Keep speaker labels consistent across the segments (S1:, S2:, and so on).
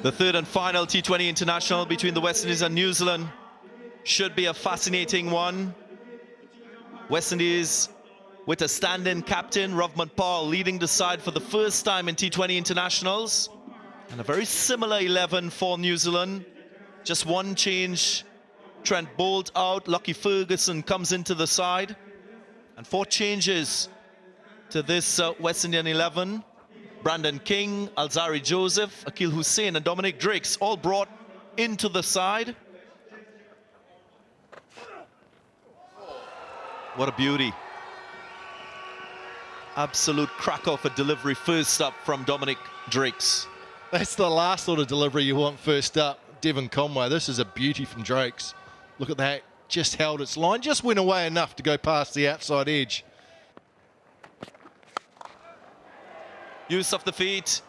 S1: The third and final T20 international between the West Indies and New Zealand should be a fascinating one. West Indies with a stand-in captain, Rovman Paul, leading the side for the first time in T20 internationals. And a very similar 11 for New Zealand. Just one change. Trent Boult out, Lockie Ferguson comes into the side. And 4 changes to this West Indian 11. Brandon King, Alzari Joseph, Akil Hussain and Dominic Drakes all brought into the side. What a beauty. Absolute cracker of a delivery first up from Dominic Drakes.
S2: That's the last sort of delivery you want first up. Devon Conway, this is a beauty from Drakes. Look at that, just held its line, just went away enough to go past the outside edge.
S1: Use of the feet,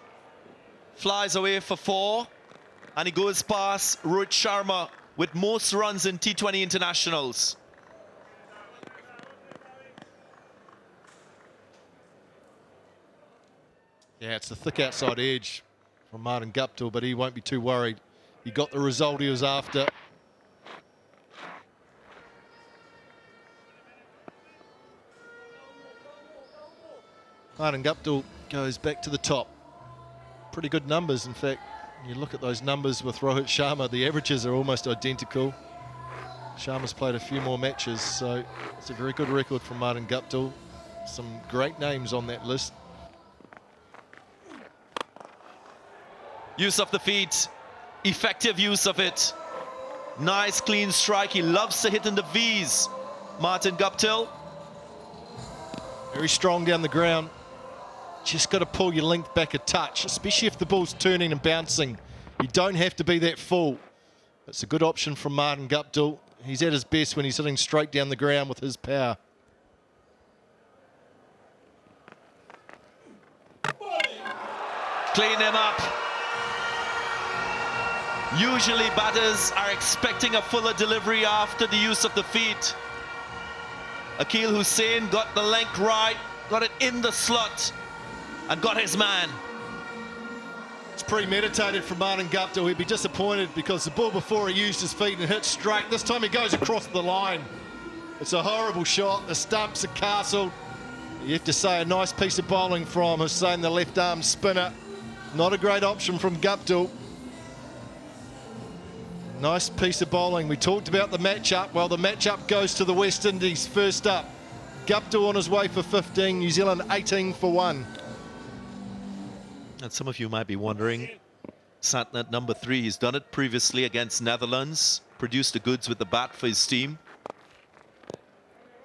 S1: flies away for 4, and he goes past Rohit Sharma with most runs in T20 internationals.
S2: Yeah, it's the thick outside edge from Martin Guptill, but he won't be too worried. He got the result he was after. Martin Guptill goes back to the top. Pretty good numbers, in fact. You look at those numbers with Rohit Sharma, the averages are almost identical. Sharma's played a few more matches, so it's a very good record from Martin Guptill. Some great names on that list.
S1: Use of the feet, effective use of it. Nice clean strike, he loves to hit in the V's. Martin Guptill.
S2: Very strong down the ground. Just got to pull your length back a touch, especially if the ball's turning and bouncing. You don't have to be that full. It's a good option from Martin Guptill. He's at his best when he's hitting straight down the ground with his power.
S1: Clean him up. Usually batters are expecting a fuller delivery after the use of the feet. Akil Hussain got the length right, got it in the slot, and got his man.
S2: It's premeditated from Martin Guptill. He'd be disappointed because the ball before he used his feet and hit straight. This time he goes across the line. It's a horrible shot. The stumps are castled. You have to say a nice piece of bowling from Hussain, the left arm spinner. Not a great option from Guptill. Nice piece of bowling. We talked about the matchup. Well, the matchup goes to the West Indies first up. Guptill on his way for 15, New Zealand 18 for 1.
S1: And some of you might be wondering, Santner at number 3, he's done it previously against Netherlands, produced the goods with the bat for his team.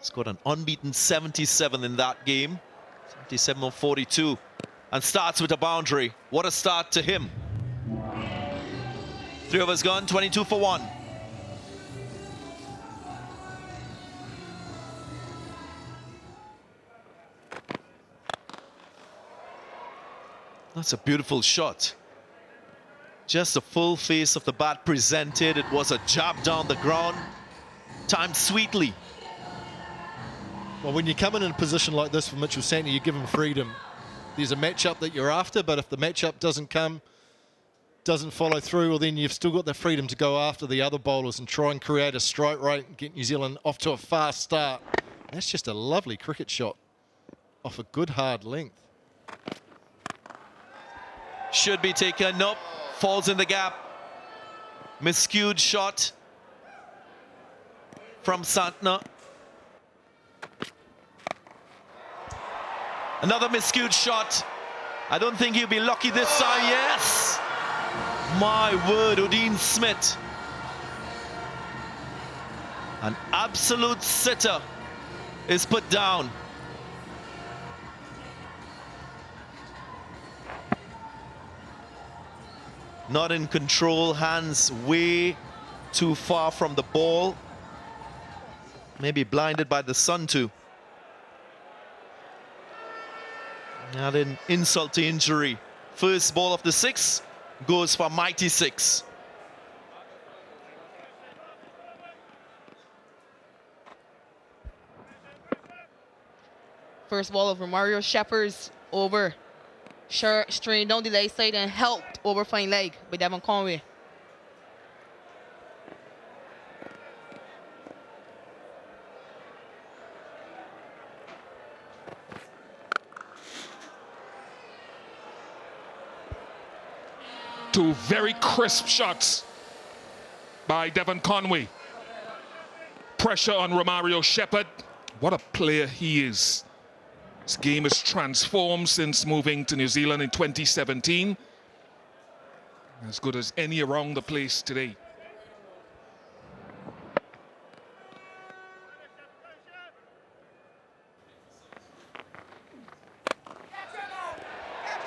S1: Scored an unbeaten 77 in that game, 77 on 42, and starts with a boundary. What a start to him. 3 overs gone, 22 for 1. That's a beautiful shot. Just the full face of the bat presented. It was a jab down the ground, timed sweetly.
S2: Well, when you come in a position like this for Mitchell Santner, you give him freedom. There's a matchup that you're after, but if the matchup doesn't follow through, well, then you've still got the freedom to go after the other bowlers and try and create a strike rate and get New Zealand off to a fast start. That's just a lovely cricket shot off a good hard length.
S1: Should be taken, nope, falls in the gap. Miscued shot from Santner. Another miscued shot. I don't think he'll be lucky this time, yes! My word, Udeen Smith. An absolute sitter is put down. Not in control, hands way too far from the ball. Maybe blinded by the sun too. Not an insult to injury. First ball of the 6 goes for mighty 6.
S3: First ball over Mario Shepard's over. Strained down the leg side and helped over fine leg by Devon Conway.
S4: Two very crisp shots by Devon Conway. Pressure on Romario Shepherd. What a player he is. His game has transformed since moving to New Zealand in 2017. As good as any around the place today.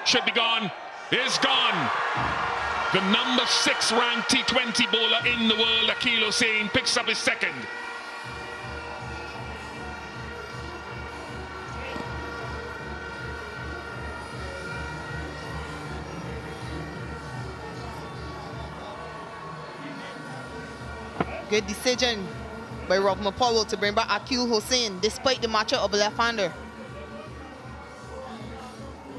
S4: Should be gone. Is gone. The number 6 ranked T20 bowler in the world, Akeal Hosein, picks up his second.
S3: Good decision by Rovman Powell to bring back Akeal Hosein despite the matchup of a left-hander.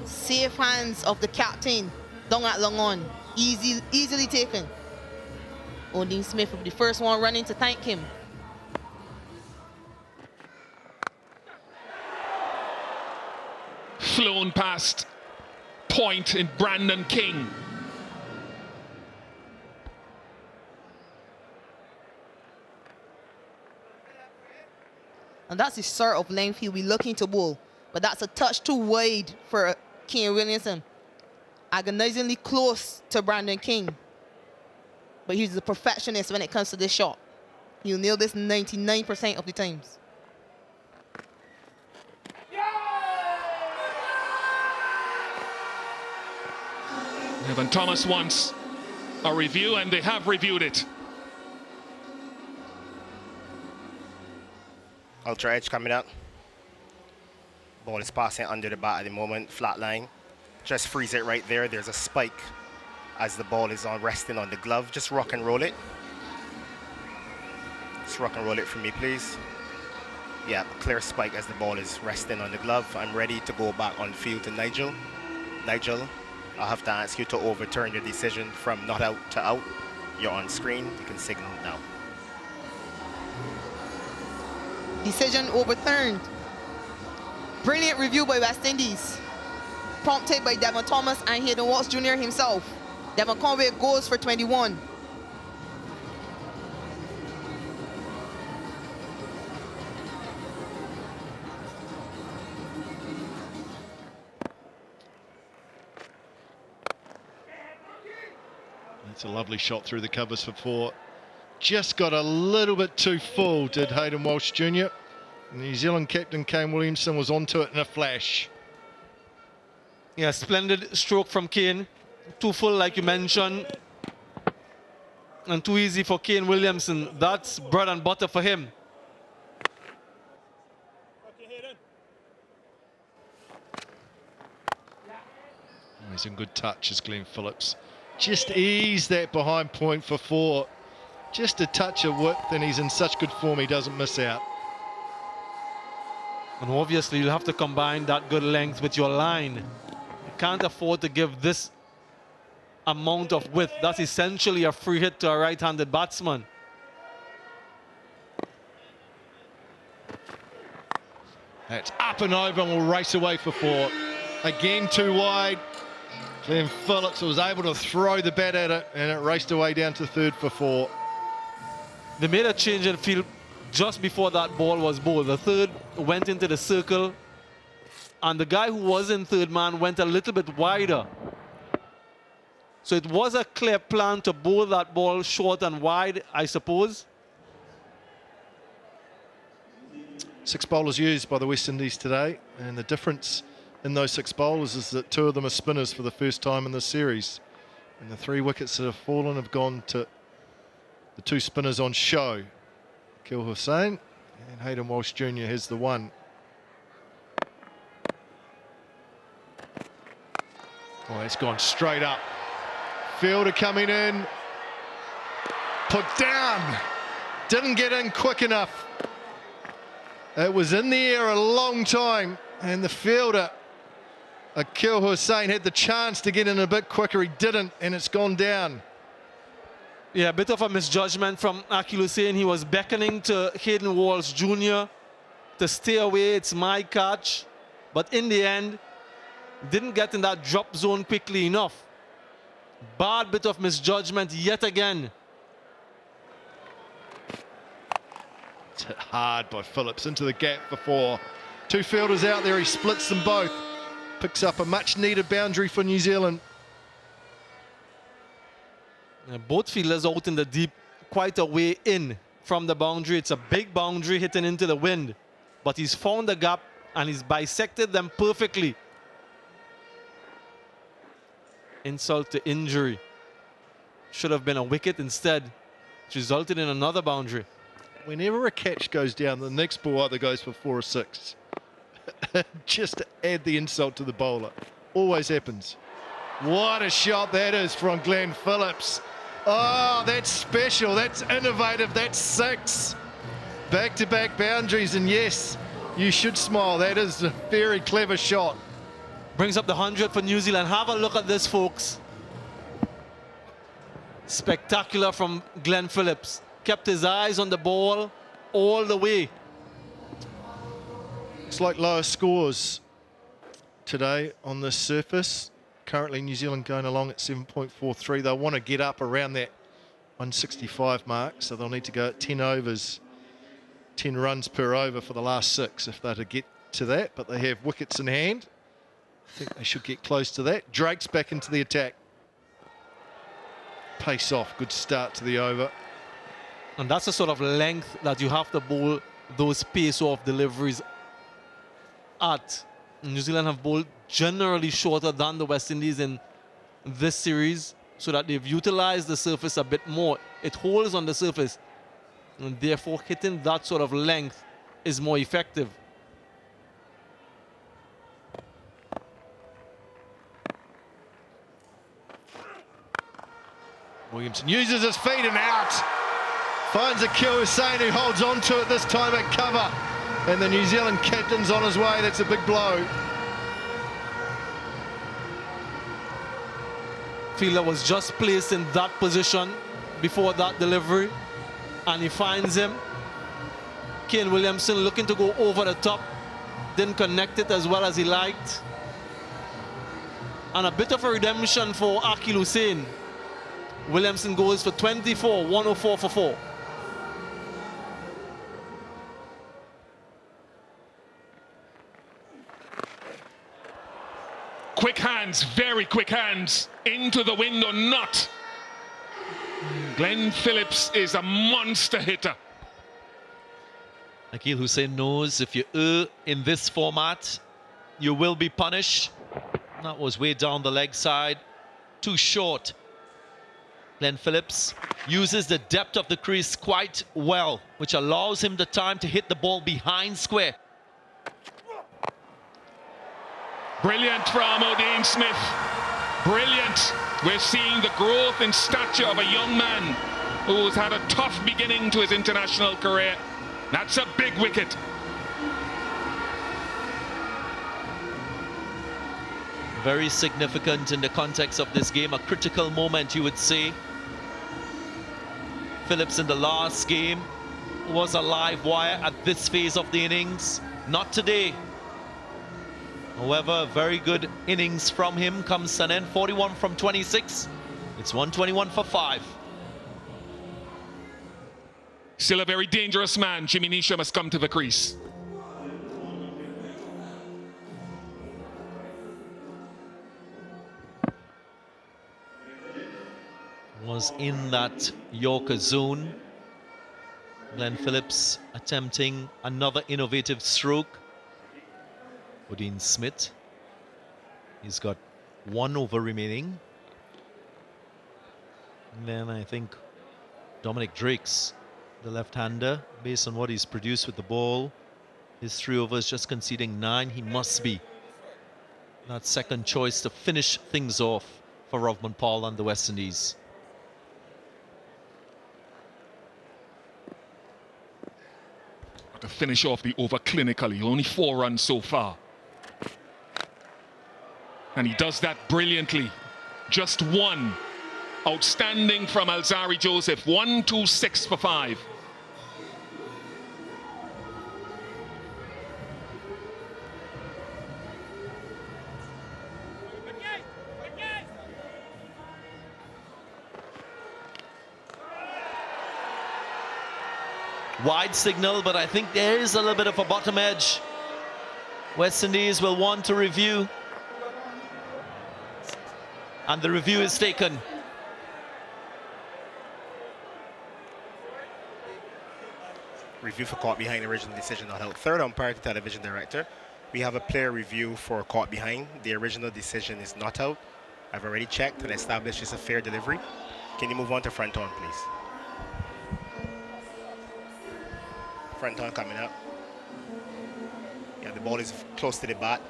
S3: Safe hands of the captain, down at long on. Easily taken. O'Dean Smith will be the first one running to thank him.
S4: Flown past point in Brandon King.
S3: And that's the sort of length he'll be looking to bowl. But that's a touch too wide for Kane Williamson. Agonizingly close to Brandon King. But he's a perfectionist when it comes to this shot. He'll nail this 99% of the times.
S4: Evan Thomas wants a review, and they have reviewed it.
S5: Ultra edge coming up. Ball is passing under the bat at the moment, flat line. Just freeze it right there. There's a spike as the ball is resting on the glove. Just rock and roll it. Just rock and roll it for me, please. Yeah, clear spike as the ball is resting on the glove. I'm ready to go back on field to Nigel. Nigel, I'll have to ask you to overturn your decision from not out to out. You're on screen. You can signal now.
S3: Decision overturned. Brilliant review by West Indies. Prompted by Devon Thomas and Hayden Watts Jr. himself. Devon Conway goes for 21.
S2: That's a lovely shot through the covers for 4. Just got a little bit too full, did Hayden Walsh Jr. New Zealand captain Kane Williamson was onto it in a flash.
S6: Yeah, splendid stroke from Kane. Too full, like you mentioned. And too easy for Kane Williamson. That's bread and butter for him.
S2: Oh, he's in good touch as Glenn Phillips. Just ease that behind point for 4. Just a touch of width, and he's in such good form he doesn't miss out.
S6: And obviously you'll have to combine that good length with your line. You can't afford to give this amount of width. That's essentially a free hit to a right-handed batsman.
S2: That's up and over and will race away for 4. Again, too wide. Glenn Phillips was able to throw the bat at it, and it raced away down to third for 4.
S6: They made a change in field just before that ball was bowled. The third went into the circle, and the guy who was in third man went a little bit wider. So it was a clear plan to bowl that ball short and wide, I suppose.
S2: 6 bowlers used by the West Indies today, and the difference in those 6 bowlers is that 2 of them are spinners for the first time in this series. And the 3 wickets that have fallen have gone to the 2 spinners on show. Akeal Hosein and Hayden Walsh Jr. has the 1. Oh, it's gone straight up. Fielder coming in. Put down. Didn't get in quick enough. It was in the air a long time, and the fielder Akil Hussain had the chance to get in a bit quicker. He didn't, and it's gone down.
S6: Yeah, a bit of a misjudgment from Akil Hussain. He was beckoning to Hayden Walsh Jr. to stay away. It's my catch. But in the end, didn't get in that drop zone quickly enough. Bad bit of misjudgment yet again.
S2: It's hit hard by Phillips into the gap for 4. 2 fielders out there, he splits them both. Picks up a much needed boundary for New Zealand.
S6: Both fielders out in the deep, quite a way in from the boundary. It's a big boundary hitting into the wind. But he's found the gap and he's bisected them perfectly. Insult to injury. Should have been a wicket instead, which resulted in another boundary.
S2: Whenever a catch goes down, the next ball either goes for 4 or 6. Just to add the insult to the bowler. Always happens. What a shot that is from Glenn Phillips. Oh, that's special. That's innovative. That's 6. Back-to-back boundaries, and yes, you should smile. That is a very clever shot.
S6: Brings up the 100 for New Zealand. Have a look at this, folks. Spectacular from Glenn Phillips. Kept his eyes on the ball all the way.
S2: Looks like lower scores today on this surface. Currently New Zealand going along at 7.43. They'll want to get up around that 165 mark, so they'll need to go at 10 overs, 10 runs per over for the last 6 if they're to get to that, but they have wickets in hand. I think they should get close to that. Drake's back into the attack. Pace off, good start to the over.
S6: And that's the sort of length that you have to bowl those pace-off deliveries at. New Zealand have bowled generally shorter than the West Indies in this series, so that they've utilized the surface a bit more. It holds on the surface, and therefore hitting that sort of length is more effective.
S2: Williamson uses his feet and out. Finds Akil Hussain, who holds on to it this time at cover. And the New Zealand captain's on his way. That's a big blow.
S6: Fielder was just placed in that position before that delivery, and he finds him. Kane Williamson looking to go over the top. Didn't connect it as well as he liked. And a bit of a redemption for Akil Hussain. Williamson goes for 24, 104 for 4.
S4: Quick hands, very quick hands, into the wind or not. Glenn Phillips is a monster hitter.
S1: Akil Hussain knows if you err in this format, you will be punished. That was way down the leg side, too short. Glenn Phillips uses the depth of the crease quite well, which allows him the time to hit the ball behind square.
S4: Brilliant from O'Dean Smith. Brilliant. We're seeing the growth in stature of a young man who's had a tough beginning to his international career. That's a big wicket.
S1: Very significant in the context of this game, a critical moment, you would say. Phillips in the last game was a live wire at this phase of the innings. Not today. However, very good innings from him comes an end. 41 from 26. It's 121 for 5.
S4: Still a very dangerous man. Jimmy Neesham has come to the crease.
S1: Was in that Yorker zone. Glenn Phillips attempting another innovative stroke. O'Dean Smith, he's got 1 over remaining. And then I think Dominic Drake's the left-hander, based on what he's produced with the ball. His 3 overs just conceding 9. He must be that second choice to finish things off for Rovman Paul and the West Indies.
S4: To finish off the over clinically, only 4 runs so far. And he does that brilliantly. Just one. Outstanding from Alzari Joseph. 1-2-6 for 5.
S1: Wide signal, but I think there is a little bit of a bottom edge. West Indies will want to review. And the review is taken.
S5: Review for caught behind, original decision not held. Third umpire to television director. We have a player review for caught behind. The original decision is not out. I've already checked and established it's a fair delivery. Can you move on to front on, please? Front on coming up. Yeah, the ball is close to the bat.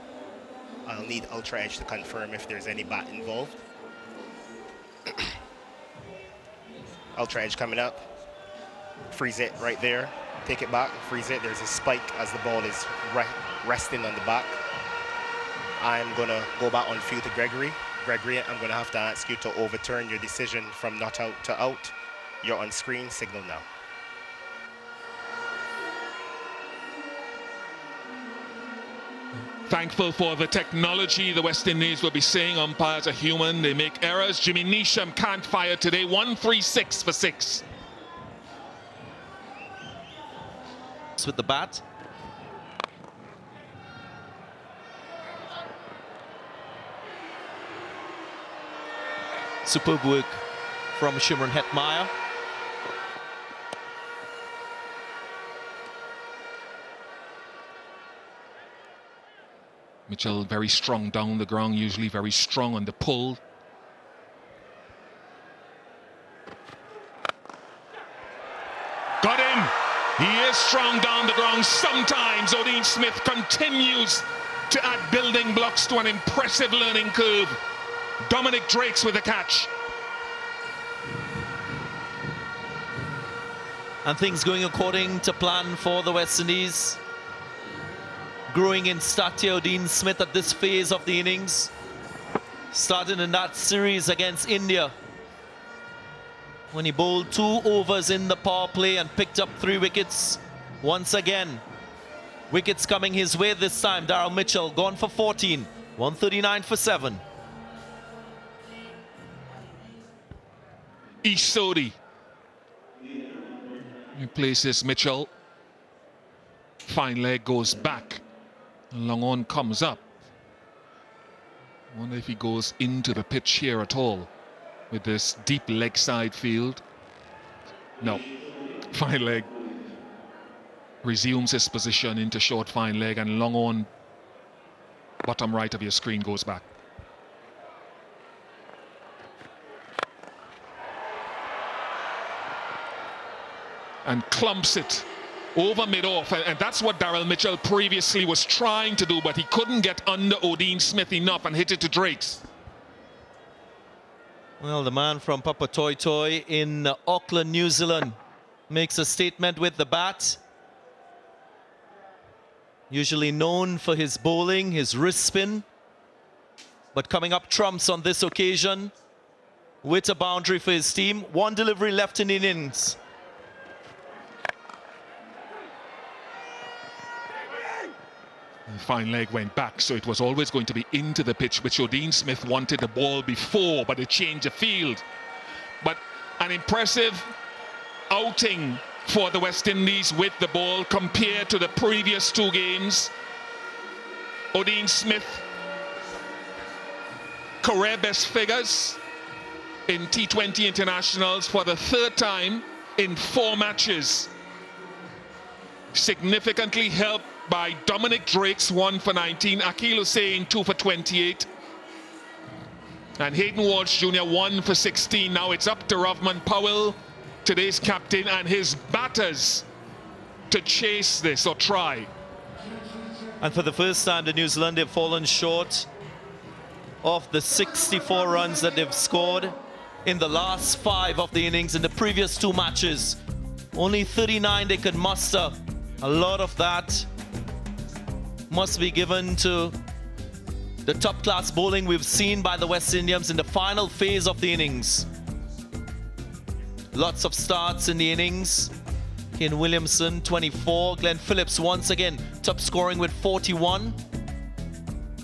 S5: I'll need ultra edge to confirm if there's any bat involved. Ultra edge coming up. Freeze it right there. Take it back, freeze it. There's a spike as the ball is resting on the back. I'm going to go back on field to Gregory. Gregory, I'm going to have to ask you to overturn your decision from not out to out. You're on screen, signal now.
S4: Thankful for the technology. The West Indies will be saying umpires are human. They make errors. Jimmy Neesham can't fire today. 1-3-6 for 6.
S1: With the bat. Superb work from Shimron Hetmeyer.
S4: Mitchell very strong down the ground, usually very strong on the pull. Got him! He is strong down the ground. Sometimes Odean Smith continues to add building blocks to an impressive learning curve. Dominic Drakes with the catch.
S1: And things going according to plan for the West Indies. Growing in stature, Odean Smith at this phase of the innings. Starting in that series against India, when he bowled 2 overs in the power play and picked up 3 wickets. Once again, wickets coming his way this time. Daryl Mitchell gone for 14, 139 for 7.
S4: Ish Sodhi. He places Mitchell. Fine leg goes back. Long on comes up. Wonder if he goes into the pitch here at all with this deep leg side field. No. Fine leg resumes his position into short fine leg, and long on bottom right of your screen goes back. And clumps it over mid-off, and that's what Daryl Mitchell previously was trying to do, but he couldn't get under Odean Smith enough and hit it to Drakes.
S1: Well, the man from Papa Toy Toy in Auckland, New Zealand, makes a statement with the bat. Usually known for his bowling, his wrist spin, but coming up trumps on this occasion with a boundary for his team. 1 delivery left in the innings.
S4: Fine leg went back, so it was always going to be into the pitch, which Odean Smith wanted the ball before, but it changed the field. But an impressive outing for the West Indies with the ball compared to the previous 2 games. Odean Smith, career best figures in T20 internationals for the 3rd time in 4 matches. Significantly helped by Dominic Drakes, 1 for 19, Akeal Hussain 2 for 28, and Hayden Walsh Jr. 1 for 16. Now it's up to Rovman Powell, today's captain, and his batters to chase this or try.
S1: And for the first time, the New Zealand have fallen short of the 64 runs that they've scored in the last 5 of the innings in the previous 2 matches. Only 39 they could muster. A lot of that must be given to the top-class bowling we've seen by the West Indians in the final phase of the innings. Lots of starts in the innings. Kane Williamson, 24. Glenn Phillips, once again, top scoring with 41.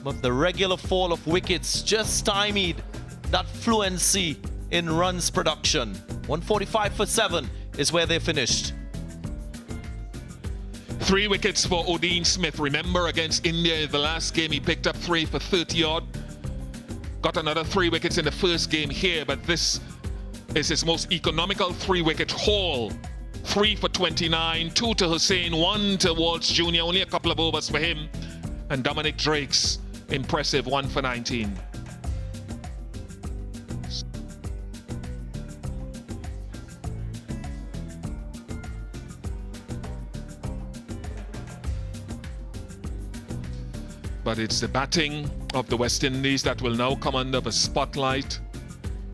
S1: But the regular fall of wickets just stymied that fluency in runs production. 145 for 7 is where they finished.
S4: 3 wickets for Odean Smith. Remember, against India, the last game he picked up 3 for 30-odd. Got another 3 wickets in the first game here, but this is his most economical 3-wicket haul. 3 for 29, 2 to Hussain, 1 to Walsh Jr., only a couple of overs for him. And Dominic Drake's impressive 1 for 19. But it's the batting of the West Indies that will now come under the spotlight,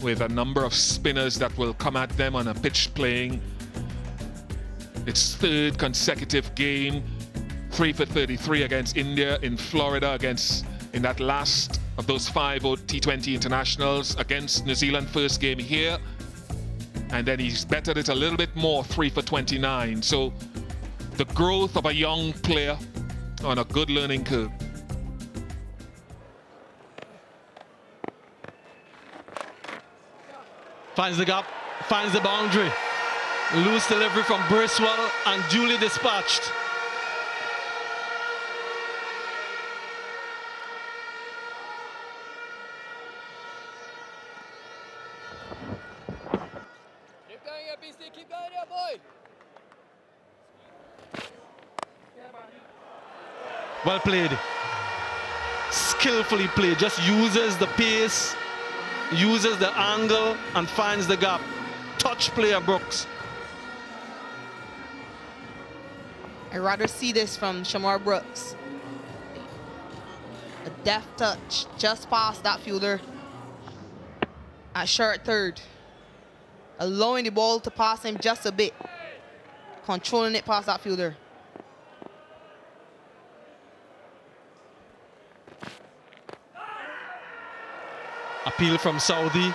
S4: with a number of spinners that will come at them on a pitch playing its 3rd consecutive game. 3 for 33 against India in Florida, in that last of those 5 T20 internationals, against New Zealand first game here. And then he's bettered it a little bit more, 3 for 29. So the growth of a young player on a good learning curve.
S6: Finds the gap, finds the boundary. Loose delivery from Briswell and duly dispatched.
S7: Keep going here, BC. Keep going here, boy.
S6: Well played. Skillfully played. Just uses the pace, uses the angle, and finds the gap. Touch player, Brooks.
S3: I'd rather see this from Shamar Brooks. A deft touch just past that fielder at short third. Allowing the ball to pass him just a bit. Controlling it past that fielder.
S6: Appeal from Saudi.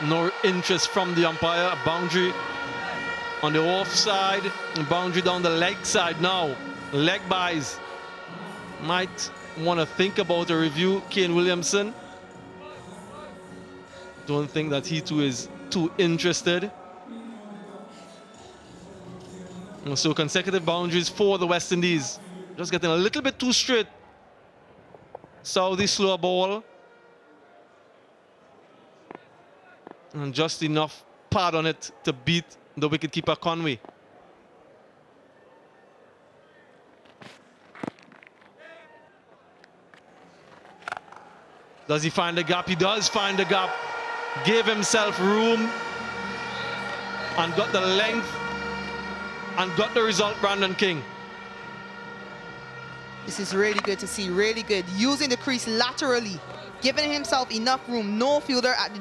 S6: No interest from the umpire. A boundary on the offside. And boundary down the leg side now. Leg buys. Might want to think about a review. Kane Williamson. Don't think that he too is too interested. And so consecutive boundaries for the West Indies. Just getting a little bit too straight. Saudi slow ball. And just enough pad on it to beat the wicketkeeper Conway. Does he find the gap? He does find the gap. Gave himself room and got the length and got the result, Brandon King.
S3: This is really good to see, really good. Using the crease laterally, giving himself enough room. No fielder at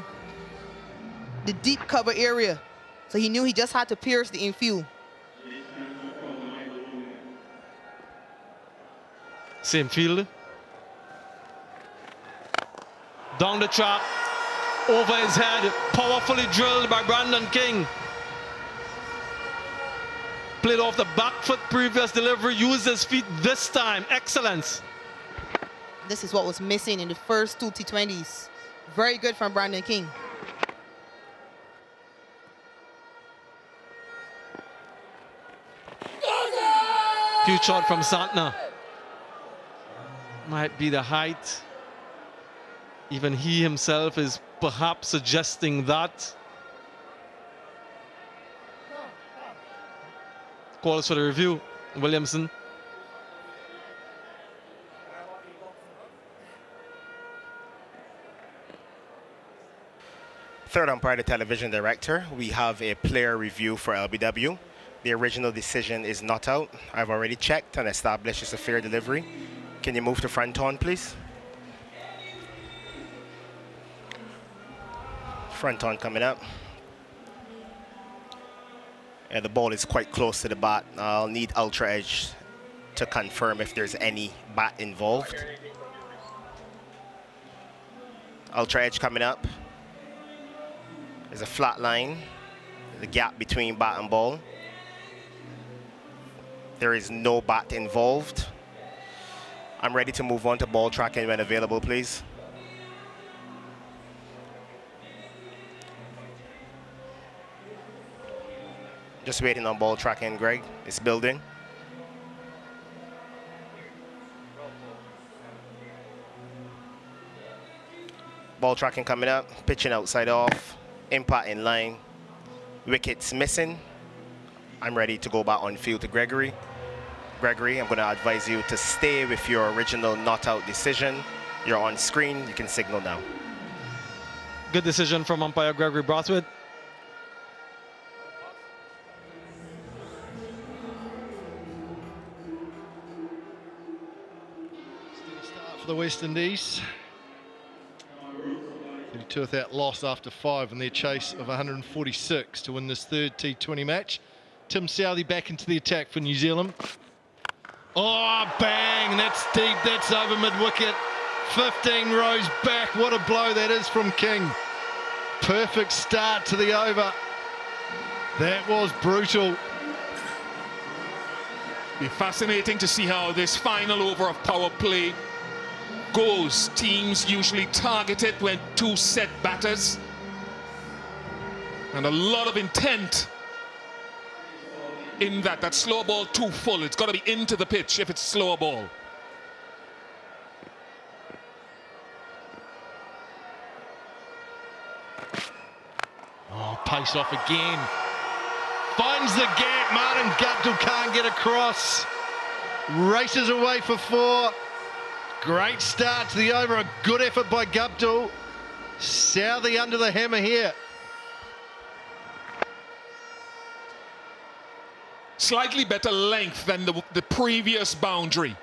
S3: the deep cover area. So he knew he just had to pierce the infield.
S6: Same field. Down the trap. Over his head. Powerfully drilled by Brandon King. Played off the back foot previous delivery. Used his feet this time. Excellence.
S3: This is what was missing in the first 2 T20s. Very good from Brandon King.
S6: Huge shot from Santner. Might be the height. Even he himself is perhaps suggesting that. Calls for the review. Williamson.
S5: Third umpire, the television director. We have a player review for LBW. The original decision is not out. I've already checked and established it's a fair delivery. Can you move to front on, please? Front on coming up. And the ball is quite close to the bat. I'll need ultra edge to confirm if there's any bat involved. Ultra edge coming up. There's a flat line, the gap between bat and ball. There is no bat involved. I'm ready to move on to ball tracking when available, please. Just waiting on ball tracking, Greg. It's building. Ball tracking coming up, pitching outside off, impact in line, wickets missing. I'm ready to go back on field to Gregory. Gregory, I'm going to advise you to stay with your original not out decision. You're on screen, you can signal now.
S6: Good decision from umpire Gregory Brathwaite.
S2: For the West Indies. 32 without loss after 5 in their chase of 146 to win this third T20 match. Tim Southey back into the attack for New Zealand. Oh, bang! That's deep, that's over mid-wicket. 15 rows back. What a blow that is from King. Perfect start to the over. That was brutal.
S4: Be fascinating to see how this final over of power play goes. Teams usually target it when 2 set batters. And a lot of intent in that slow ball too full. It's got to be into the pitch if it's slower ball.
S2: Oh, pace off again. Finds the gap. Martin Guptill can't get across. Races away for 4. Great start to the over. A good effort by Guptill. Southey under the hammer here.
S4: Slightly better length than the previous boundary.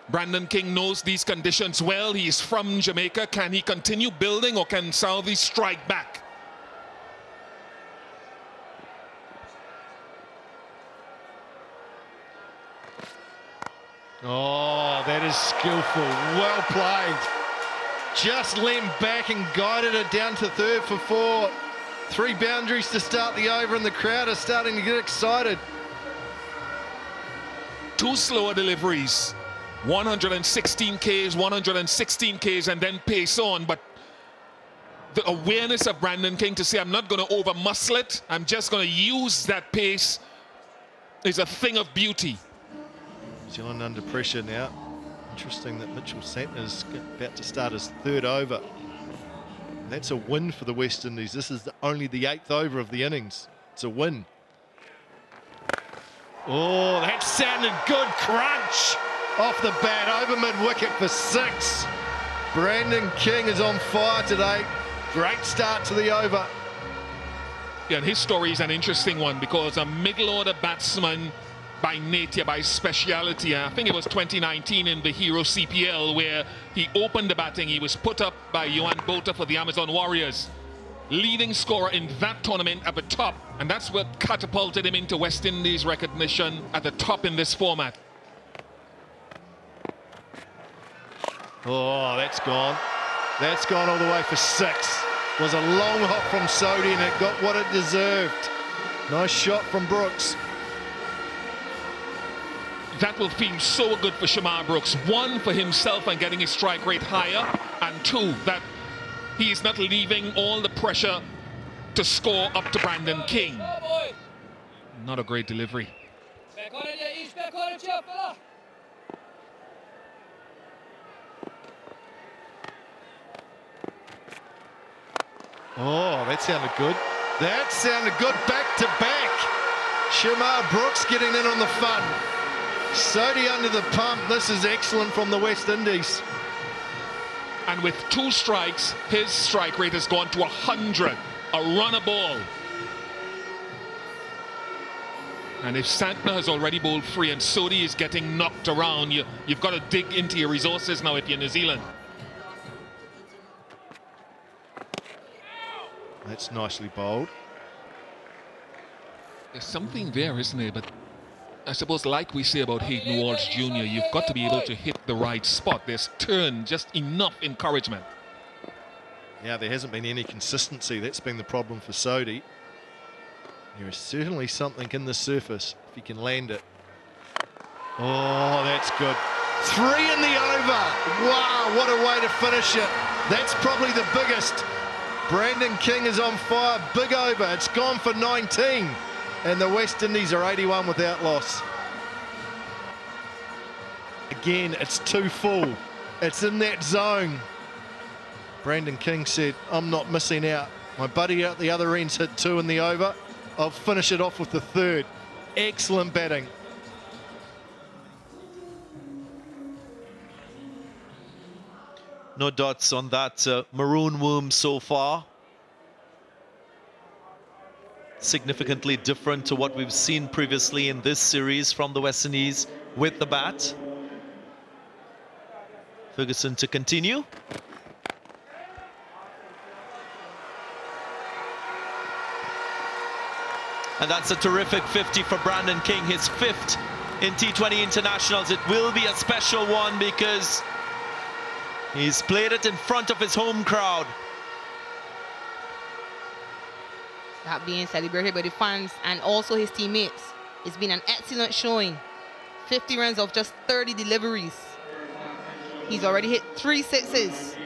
S4: Brandon King knows these conditions well. He is from Jamaica. Can he continue building, or can Southey strike back?
S2: Oh, that is skillful. Well played. Just leaned back and guided it down to third for 4. 3 boundaries to start the over, and the crowd are starting to get excited.
S4: 2 slower deliveries. 116 Ks, 116 Ks, and then pace on. But the awareness of Brandon King to say, I'm not going to over muscle it, I'm just going to use that pace, is a thing of beauty.
S2: New Zealand under pressure now. Interesting that Mitchell Santner's about to start his 3rd over. That's a win for the West Indies. This is only the 8th over of the innings. It's a win. Oh, that sounded good. Crunch off the bat, over mid-wicket for 6. Brandon King is on fire today. Great start to the over.
S4: Yeah, and his story is an interesting one, because a middle-order batsman by nature, by speciality. I think it was 2019 in the Hero CPL where he opened the batting. He was put up by Johan Botha for the Amazon Warriors. Leading scorer in that tournament at the top. And that's what catapulted him into West Indies recognition at the top in this format.
S2: Oh, that's gone. That's gone all the way for 6. Was a long hop from Sodhi, and it got what it deserved. Nice shot from Brooks.
S4: That will feel so good for Shamar Brooks. 1, for himself and getting his strike rate higher, and 2, that he is not leaving all the pressure to score up to Brandon King. Not a great delivery.
S7: Back on it, East, back on it, yeah, fella.
S2: Oh, that sounded good. That sounded good. Back to back. Shamar Brooks getting in on the fun. Sodhi under the pump. This is excellent from the West Indies.
S4: And with 2 strikes, his strike rate has gone to 100. A runner ball. And if Santner has already bowled free and Sodhi is getting knocked around, you've got to dig into your resources now if you're New Zealand.
S2: That's nicely bowled.
S4: There's something there, isn't there? But I suppose, like we say about Hayden Walsh Jr., you've got to be able to hit the right spot. There's turn, just enough encouragement.
S2: Yeah, there hasn't been any consistency. That's been the problem for Sodi. There is certainly something in the surface if he can land it. Oh, that's good. 3 in the over. Wow, what a way to finish it. That's probably the biggest. Brandon King is on fire. Big over. It's gone for 19. And the West Indies are 81 without loss. Again, it's too full. It's in that zone. Brandon King said, I'm not missing out. My buddy out the other end's hit 2 in the over. I'll finish it off with the 3rd. Excellent batting.
S1: No dots on that maroon worm so far. Significantly different to what we've seen previously in this series from the West Indies with the bat. Ferguson to continue. And that's a terrific 50 for Brandon King, his 5th in T20 internationals. It will be a special one because he's played it in front of his home crowd.
S3: That being celebrated by the fans and also his teammates. It's been an excellent showing. 50 runs of just 30 deliveries. He's already hit 3 sixes.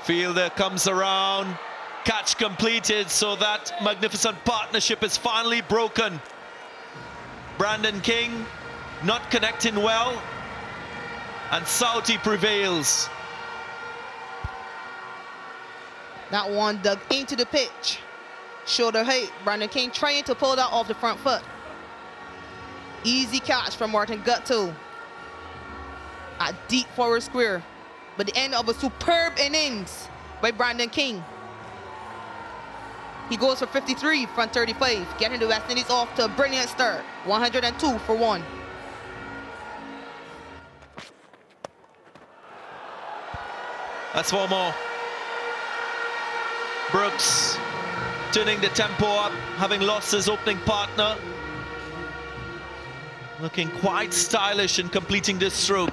S1: Fielder comes around, catch completed, so that magnificent partnership is finally broken. Brandon King not connecting well, and Southey prevails.
S3: That one dug into the pitch. Shoulder height. Brandon King trying to pull that off the front foot. Easy catch from Martin Gutto. At deep forward square. But the end of a superb innings by Brandon King. He goes for 53 from 35, getting the West Indies off to a brilliant start. 102 for 1.
S1: That's 4 more. Brooks turning the tempo up, having lost his opening partner. Looking quite stylish in completing this stroke.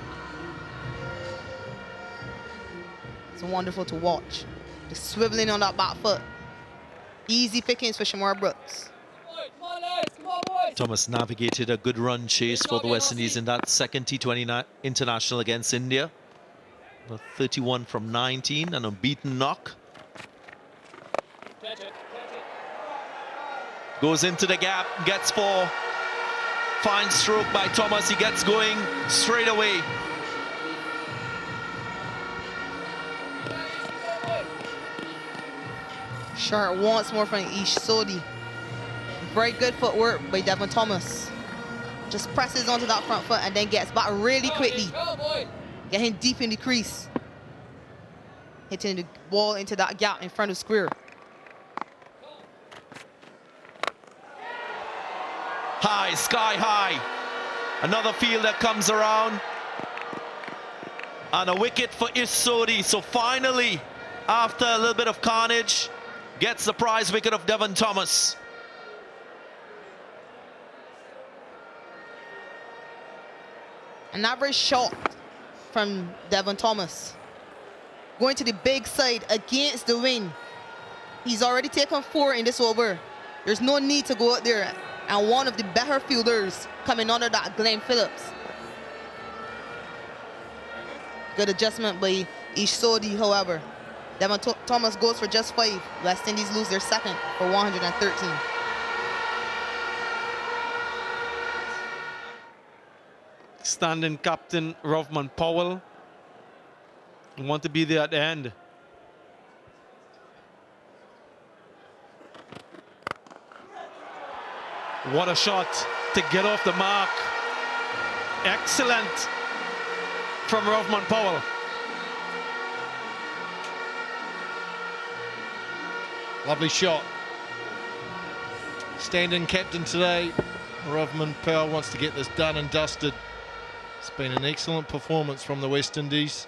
S3: It's wonderful to watch. The swiveling on that back foot. Easy pickings for Shamar Brooks.
S7: Come on, lads. Come on, boys.
S1: Thomas navigated a good run chase for the West Indies in that second T20 international against India. 31 from 19, an unbeaten knock. Goes into the gap, gets 4. Fine stroke by Thomas, he gets going straight away.
S3: Short once more from Ish Sodi. Very good footwork by Devon Thomas. Just presses onto that front foot and then gets back really quickly.
S7: Go, boy.
S3: Getting deep in the crease. Hitting the ball into that gap in front of square.
S1: High, sky high. Another fielder comes around. And a wicket for Ish Sodi. So finally, after a little bit of carnage, gets the prize wicket of Devon Thomas.
S3: An average shot from Devon Thomas. Going to the big side against the wind. He's already taken 4 in this over. There's no need to go out there. And one of the better fielders coming under that, Glenn Phillips. Good adjustment by Ish Sodi, however. Devon Thomas goes for just 5. West Indies lose their second for 113.
S6: Standing captain Rovman Powell. Want to be there at the end. What a shot to get off the mark. Excellent from Rovman Powell.
S2: Lovely shot. Stand-in captain today. Rovman Powell wants to get this done and dusted. It's been an excellent performance from the West Indies.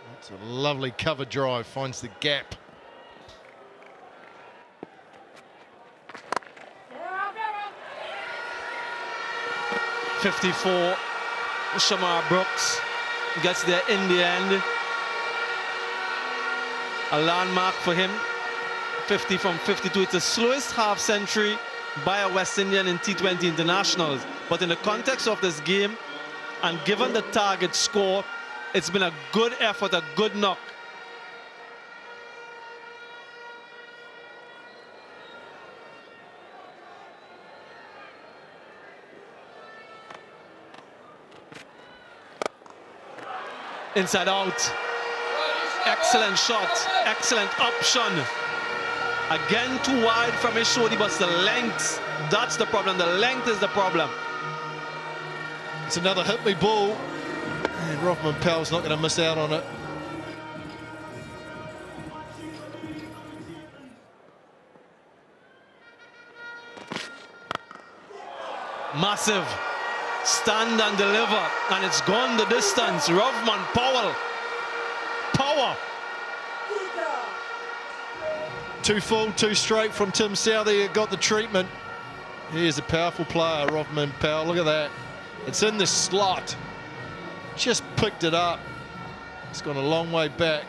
S2: Lots It's a lovely cover drive, finds the gap.
S6: .54, Shamar Brooks gets there in the end. A landmark for him. 50 from 52. It's the slowest half century by a West Indian in T20 internationals. But in the context of this game, and given the target score, it's been a good effort, a good knock. Inside out. Excellent shot, excellent option. Again, too wide from his shoulder, but the length, that's the problem. The length is the problem.
S2: It's another hit me ball, and Rovman Powell's not going to miss out on it.
S6: Massive. Stand and deliver, and it's gone the distance. Rovman Powell. Power.
S2: 2 full, 2 straight from Tim Southey. Got the treatment. Here's a powerful player, Rovman Powell. Look at that. It's in the slot. Just picked it up. It's gone a long way back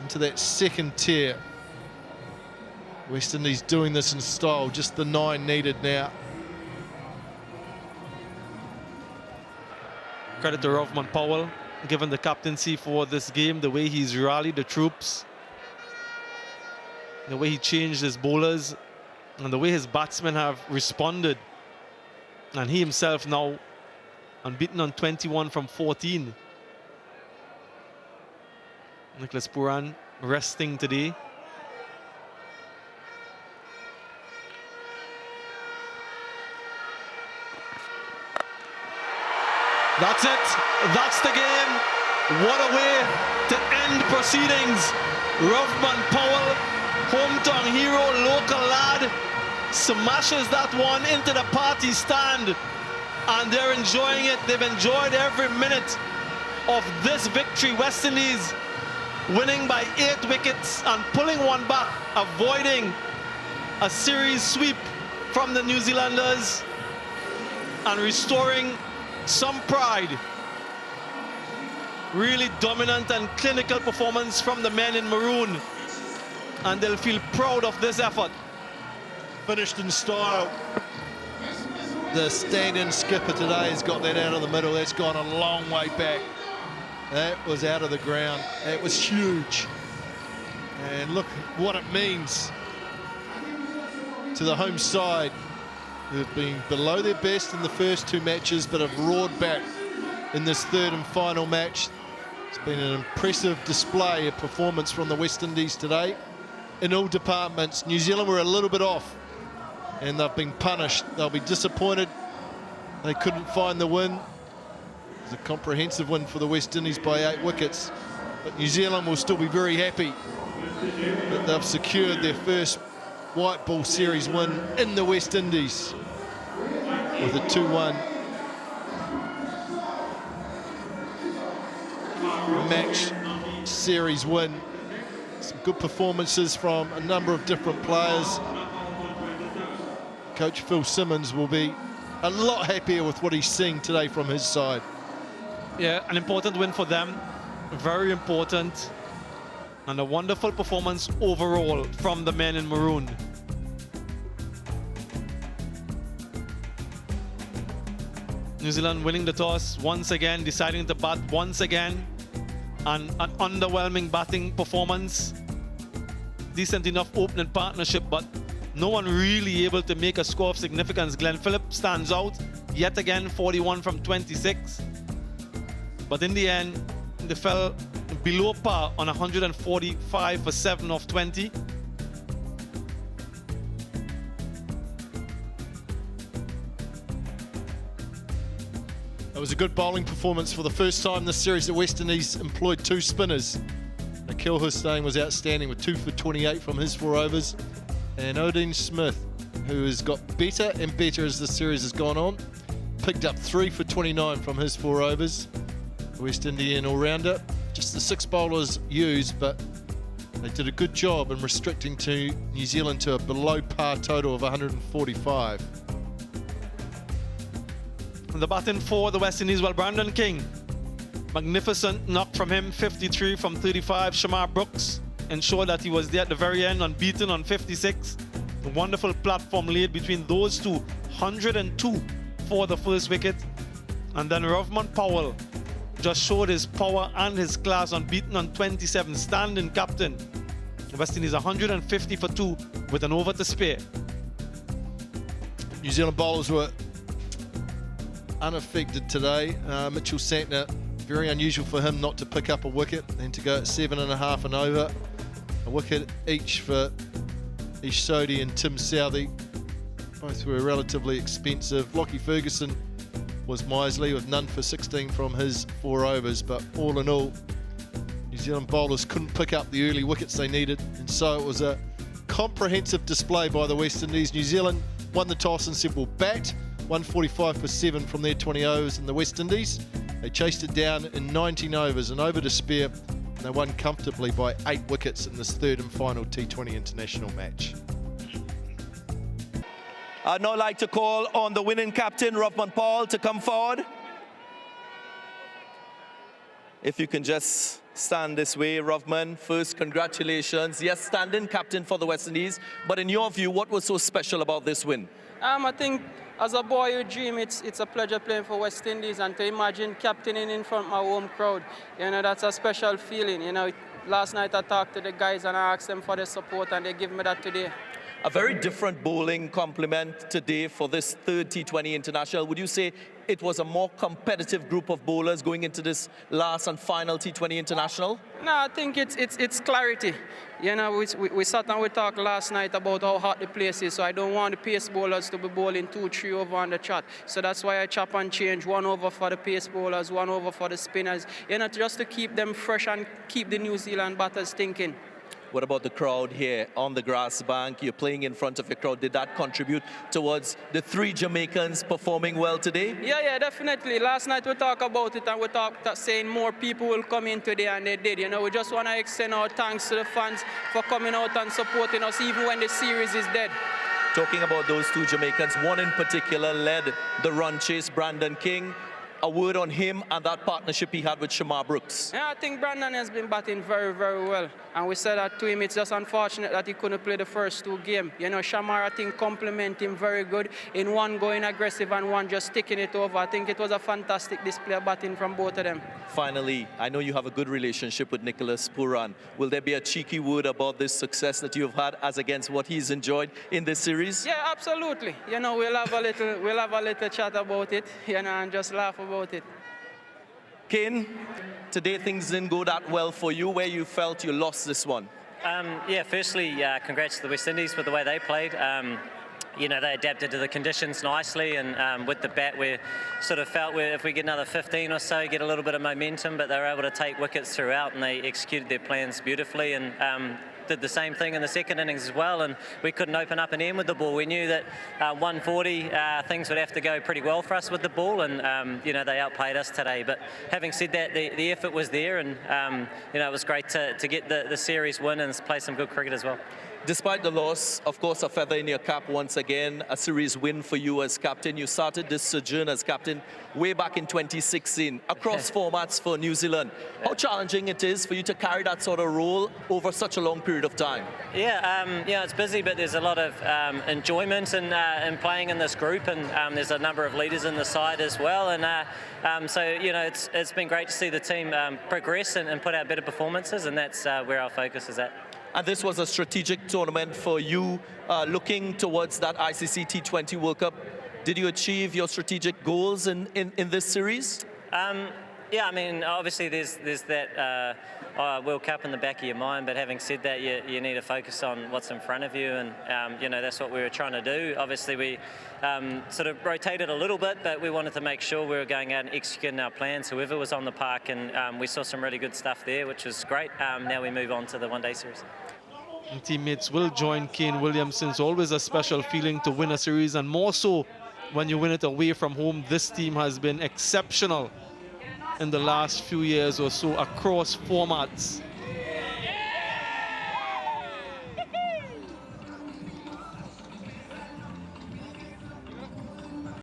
S2: into that second tier. West Indies doing this in style. Just the 9 needed now.
S6: Credit to Rovman Powell, given the captaincy for this game, the way he's rallied the troops, the way he changed his bowlers, and the way his batsmen have responded. And he himself now unbeaten on 21 from 14. Nicholas Pooran resting today. That's it. That's the game. What a way to end proceedings. Rovman Powell, hometown hero, local lad, smashes that one into the party stand, and they're enjoying it. They've enjoyed every minute of this victory. West Indies winning by 8 wickets and pulling one back, avoiding a series sweep from the New Zealanders and restoring some pride. Really dominant and clinical performance from the men in maroon, and they'll feel proud of this effort.
S2: Finished in style. The stand-in skipper today has got that out of the middle. That's gone a long way back. That was out of the ground. That was huge. And look what it means to the home side, who've been below their best in the first 2 matches, but have roared back in this 3rd and final match. It's been an impressive display of performance from the West Indies today in all departments. New Zealand were a little bit off, and they've been punished. They'll be disappointed they couldn't find the win. It was a comprehensive win for the West Indies by 8 wickets, but New Zealand will still be very happy that they've secured their first white ball series win in the West Indies with a 2-1 match series win. Some good performances from a number of different players. Coach Phil Simmons will be a lot happier with what he's seeing today from his side.
S6: Yeah, an important win for them, very important, and a wonderful performance overall from the men in maroon. New Zealand winning the toss once again, deciding to bat once again, and an underwhelming batting performance. Decent enough opening partnership, but no one really able to make a score of significance. Glenn Phillips stands out yet again, 41 from 26. But in the end, they fell below par on 145 for 7 of 20.
S2: It was a good bowling performance. For the first time this series, the West Indies employed 2 spinners. Akhil Hussain was outstanding with 2 for 28 from his 4 overs. And Odin Smith, who has got better and better as the series has gone on, picked up 3 for 29 from his 4 overs. West Indian all-rounder. Just the 6 bowlers used, but they did a good job in restricting to New Zealand to a below par total of 145.
S6: The batting for the West Indies, well, Brandon King. Magnificent knock from him, 53 from 35. Shamar Brooks ensured that he was there at the very end, unbeaten on 56. A wonderful platform laid between those two, 102 for the first wicket. And then Rovman Powell just showed his power and his class, unbeaten on 27, standing captain. The West Indies 150 for 2 with an over to spare.
S2: New Zealand bowlers were unaffected today. Mitchell Santner, very unusual for him not to pick up a wicket, then to go at 7.5 and over. A wicket each for Ish Sodhi and Tim Southey. Both were relatively expensive. Lockie Ferguson was miserly with none for 16 from his 4 overs, but all in all, New Zealand bowlers couldn't pick up the early wickets they needed, and so it was a comprehensive display by the West Indies. New Zealand won the toss and said we'll bat. 145 for 7 from their 20 overs, and the West Indies, they chased it down in 19 overs and over to spare, and they won comfortably by 8 wickets in this third and final T20 international match.
S1: I'd now like to call on the winning captain, Rovman Powell, to come forward. If you can just stand this way, Rovman. First, congratulations. Yes, standing captain for the West Indies. But in your view, what was so special about this win?
S8: I think as a boy you dream, it's a pleasure playing for West Indies, and to imagine captaining in front of my home crowd, you know, that's a special feeling. You know, last night I talked to the guys and I asked them for their support, and they give me that today.
S1: A very different bowling complement today for this third T20 International. Would you say it was a more competitive group of bowlers going into this last and final T20 International?
S8: No, I think it's clarity. You know, we sat and we talked last night about how hot the place is, so I don't want the pace bowlers to be bowling 2-3 over on the trot. So that's why I chop and change, 1 over for the pace bowlers, 1 over for the spinners, you know, just to keep them fresh and keep the New Zealand batters thinking.
S1: What about the crowd here on the grass bank? You're playing in front of your crowd. Did that contribute towards the 3 Jamaicans performing well today?
S8: Yeah, definitely. Last night we talked about it, and we talked saying more people will come in today, and they did. You know, we just want to extend our thanks to the fans for coming out and supporting us even when the series is dead.
S1: Talking about those 2 Jamaicans, one in particular led the run chase, Brandon King. A word on him and that partnership he had with Shamar Brooks.
S8: Yeah, I think Brandon has been batting very, very well. And we said that to him. It's just unfortunate that he couldn't play the first 2 games. You know, Shamar, I think, complement him very good. In one going aggressive and one just sticking it over. I think it was a fantastic display of batting from both of them.
S1: Finally, I know you have a good relationship with Nicholas Pooran. Will there be a cheeky word about this success that you've had as against what he's enjoyed in this series?
S8: Yeah, absolutely. You know, we'll have a little chat about it, you know, and just laugh about it.
S1: Kane, today things didn't go that well for you. Where you felt you lost this one?
S9: Yeah, firstly, congrats to the West Indies with the way they played. You know, they adapted to the conditions nicely, and with the bat, we sort of felt if we get another 15 or so, get a little bit of momentum, but they were able to take wickets throughout, and they executed their plans beautifully, and did the same thing in the second innings as well, and we couldn't open up and end with the ball. We knew that 140, things would have to go pretty well for us with the ball, and you know, they outplayed us today. But having said that, the effort was there, and you know, it was great to get the series win and play some good cricket as well.
S1: Despite the loss, of course, a feather in your cap once again, a series win for you as captain. You started this sojourn as captain way back in 2016, across formats for New Zealand. How challenging it is for you to carry that sort of role over such a long period of time? Yeah,
S9: yeah, it's busy, but there's a lot of enjoyment in playing in this group, and there's a number of leaders in the side as well. And so, you know, it's been great to see the team progress and put out better performances, and that's where our focus is at.
S1: And this was a strategic tournament for you, looking towards that ICC T20 World Cup. Did you achieve your strategic goals in this series?
S9: Yeah, I mean, obviously there's that World Cup in the back of your mind, but having said that, you need to focus on what's in front of you, and you know, that's what we were trying to do. Obviously we sort of rotated a little bit, but we wanted to make sure we were going out and executing our plans, whoever was on the park, and we saw some really good stuff there, which was great. Now we move on to the one-day series.
S6: And teammates will join Kane Williamson. It's always a special feeling to win a series, and more so when you win it away from home. This team has been exceptional in the last few years or so across formats.